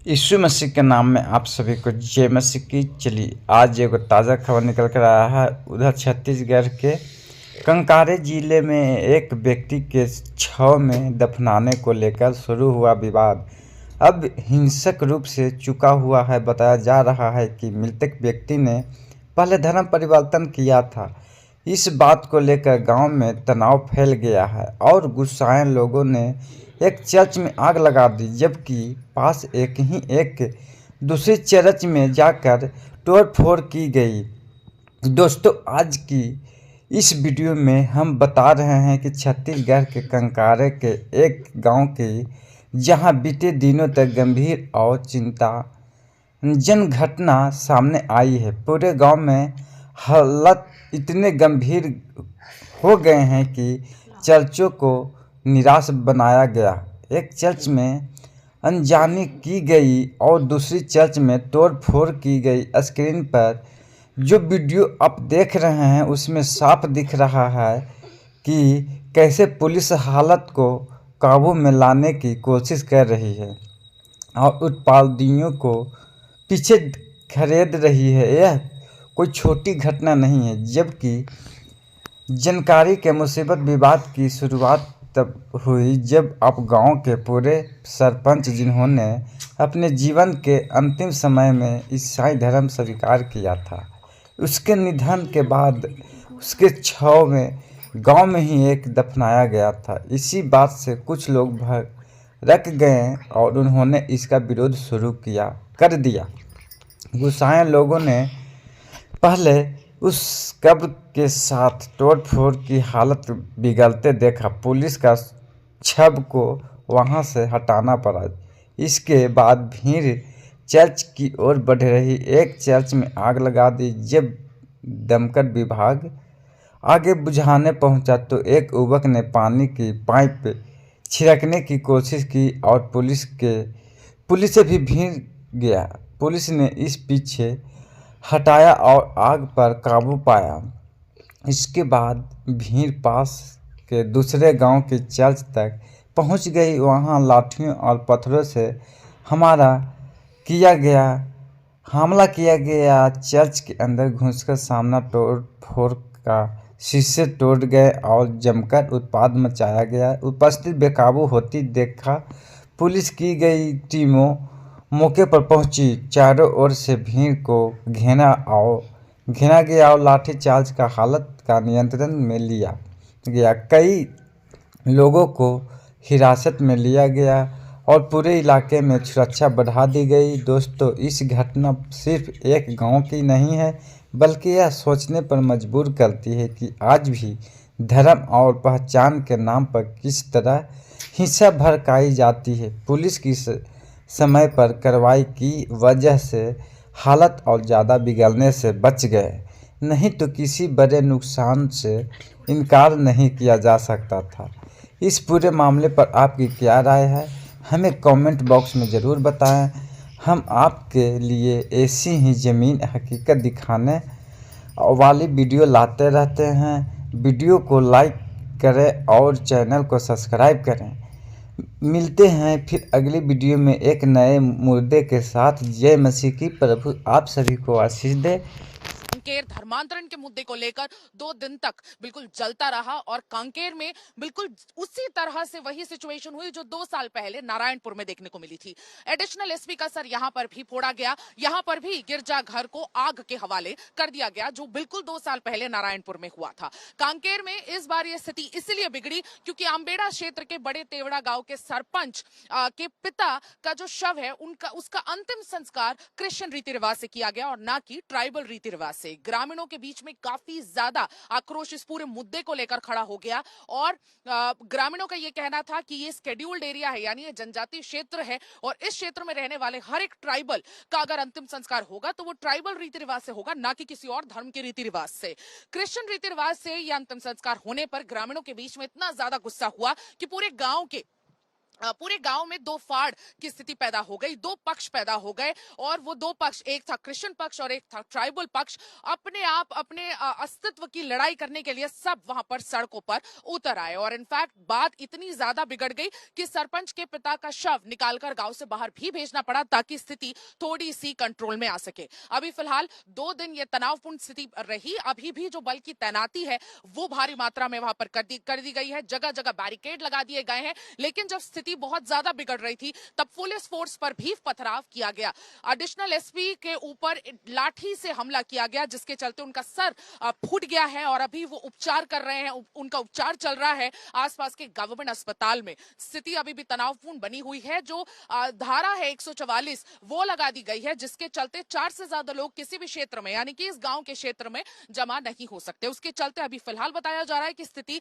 यीशु मसीह के नाम में आप सभी को जय मसीह की। चलिए आज एक ताज़ा खबर निकल कर आया है। उधर छत्तीसगढ़ के कंकारे जिले में एक व्यक्ति के शव में दफनाने को लेकर शुरू हुआ विवाद अब हिंसक रूप से चुका हुआ है। बताया जा रहा है कि मृतक व्यक्ति ने पहले धर्म परिवर्तन किया था। इस बात को लेकर गांव में तनाव फैल गया है और गुस्साए लोगों ने एक चर्च में आग लगा दी, जबकि पास एक दूसरी चर्च में जाकर तोड़फोड़ की गई। दोस्तों, आज की इस वीडियो में हम बता रहे हैं कि छत्तीसगढ़ के कंकारे के एक गांव की जहां बीते दिनों तक गंभीर और चिंताजनक घटना सामने आई है। पूरे गांव में हालत इतने गंभीर हो गए हैं कि चर्चों को निराश बनाया गया। एक चर्च में अनजानी की गई और दूसरी चर्च में तोड़फोड़ की गई। स्क्रीन पर जो वीडियो आप देख रहे हैं उसमें साफ दिख रहा है कि कैसे पुलिस हालत को काबू में लाने की कोशिश कर रही है और उत्पादियों को पीछे खदेड़ रही है। यह कोई छोटी घटना नहीं है, जबकि जानकारी के मुसीबत विवाद की शुरुआत तब हुई जब अब गांव के पूरे सरपंच, जिन्होंने अपने जीवन के अंतिम समय में ईसाई धर्म स्वीकार किया था, उसके निधन के बाद उसके शव में गांव में ही एक दफनाया गया था। इसी बात से कुछ लोग भड़क गए और उन्होंने इसका विरोध शुरू कर दिया। गुस्साए लोगों ने पहले उस कब्र के साथ तोड़फोड़ की हालत बिगड़ते देखा। पुलिस का शव को वहां से हटाना पड़ा। इसके बाद भीड़ चर्च की ओर बढ़ रही। एक चर्च में आग लगा दी। जब दमकल विभाग आगे बुझाने पहुंचा तो एक युवक ने पानी की पाइप छिड़कने की कोशिश की और पुलिस से भी भीड़ गया। पुलिस ने इस पीछे हटाया और आग पर काबू पाया। इसके बाद भीड़ पास के दूसरे गांव की चर्च तक पहुंच गई। वहां लाठियों और पत्थरों से हमला किया गया। चर्च के अंदर घुसकर सामना तोड़-फोड़ का शीशे तोड़ गए और जमकर उत्पात मचाया गया। उपस्थित बेकाबू होती देखा पुलिस की गई टीमों मौके पर पहुंची। चारों ओर से भीड़ को घेरा गया और लाठीचार्ज का हालत का नियंत्रण में लिया गया। कई लोगों को हिरासत में लिया गया और पूरे इलाके में सुरक्षा बढ़ा दी गई। दोस्तों, इस घटना सिर्फ एक गांव की नहीं है, बल्कि यह सोचने पर मजबूर करती है कि आज भी धर्म और पहचान के नाम पर किस तरह हिंसा भड़काई जाती है। पुलिस की समय पर कार्रवाई की वजह से हालत और ज़्यादा बिगड़ने से बच गए, नहीं तो किसी बड़े नुकसान से इनकार नहीं किया जा सकता था। इस पूरे मामले पर आपकी क्या राय है, हमें कमेंट बॉक्स में ज़रूर बताएं। हम आपके लिए ऐसी ही ज़मीन हकीकत दिखाने वाली वीडियो लाते रहते हैं। वीडियो को लाइक करें और चैनल को सब्सक्राइब करें। मिलते हैं फिर अगली वीडियो में एक नए मुद्दे के साथ। जय मसीह की। प्रभु आप सभी को आशीष दे। कांकेर धर्मांतरण के मुद्दे को लेकर 2 दिन तक बिल्कुल जलता रहा और कांकेर में बिल्कुल उसी तरह से वही सिचुएशन हुई जो 2 साल पहले नारायणपुर में देखने को मिली थी। एडिशनल एसपी का सर यहां पर भी फोड़ा गया, यहां पर भी गिरजा घर को आग के हवाले कर दिया गया, जो बिल्कुल 2 साल पहले नारायणपुर में हुआ था। कांकेर में इस बार यह स्थिति इसलिए बिगड़ी क्योंकि आंबेड़ा क्षेत्र के बड़े तेवड़ा गांव के सरपंच के पिता का जो शव है उसका अंतिम संस्कार क्रिश्चियन रीति रिवाज से किया गया और ना कि ट्राइबल रीति रिवाज से। ग्रामीणों के बीच में काफी ज्यादा आक्रोश इस पूरे मुद्दे को लेकर खड़ा हो गया और ग्रामीणों का यह कहना था कि ये स्केड्यूल्ड एरिया है, यानी ये जनजातीय क्षेत्र है और इस क्षेत्र में रहने वाले हर एक ट्राइबल का अगर अंतिम संस्कार होगा तो वो ट्राइबल रीति रिवाज से होगा, ना कि किसी और धर्म के रीति रिवाज से। क्रिश्चियन रीति रिवाज से यह अंतिम संस्कार होने पर ग्रामीणों के बीच में इतना ज्यादा गुस्सा हुआ कि पूरे गांव के पूरे गांव में दो फाड़ की स्थिति पैदा हो गई, दो पक्ष पैदा हो गए और वो दो पक्ष, एक था क्रिश्चियन पक्ष और एक था ट्राइबल पक्ष, अपने आप अपने अस्तित्व की लड़ाई करने के लिए सब वहां पर सड़कों पर उतर आए। और इनफैक्ट बात इतनी ज्यादा बिगड़ गई कि सरपंच के पिता का शव निकालकर गांव से बाहर भी भेजना पड़ा ताकि स्थिति थोड़ी सी कंट्रोल में आ सके। अभी फिलहाल 2 दिन ये तनावपूर्ण स्थिति रही। अभी भी जो बल की तैनाती है वो भारी मात्रा में वहां पर कर दी गई है, जगह जगह बैरिकेड लगा दिए गए हैं। लेकिन जब स्थिति बहुत ज्यादा बिगड़ रही थी तब पुलिस फोर्स पर भी पथराव किया गया। एडिशनल एसपी के ऊपर लाठी से हमला किया गया जिसके चलते उनका सर फूट गया है और अभी वो उपचार कर रहे हैं, उनका उपचार चल रहा है आसपास के गवर्नमेंट अस्पताल में। स्थिति अभी भी तनावपूर्ण बनी हुई है। जो धारा है 144 वो लगा दी गई है जिसके चलते 4 से ज्यादा लोग किसी भी क्षेत्र में यानी कि इस गांव के क्षेत्र में जमा नहीं हो सकते। उसके चलते अभी फिलहाल बताया जा रहा है कि स्थिति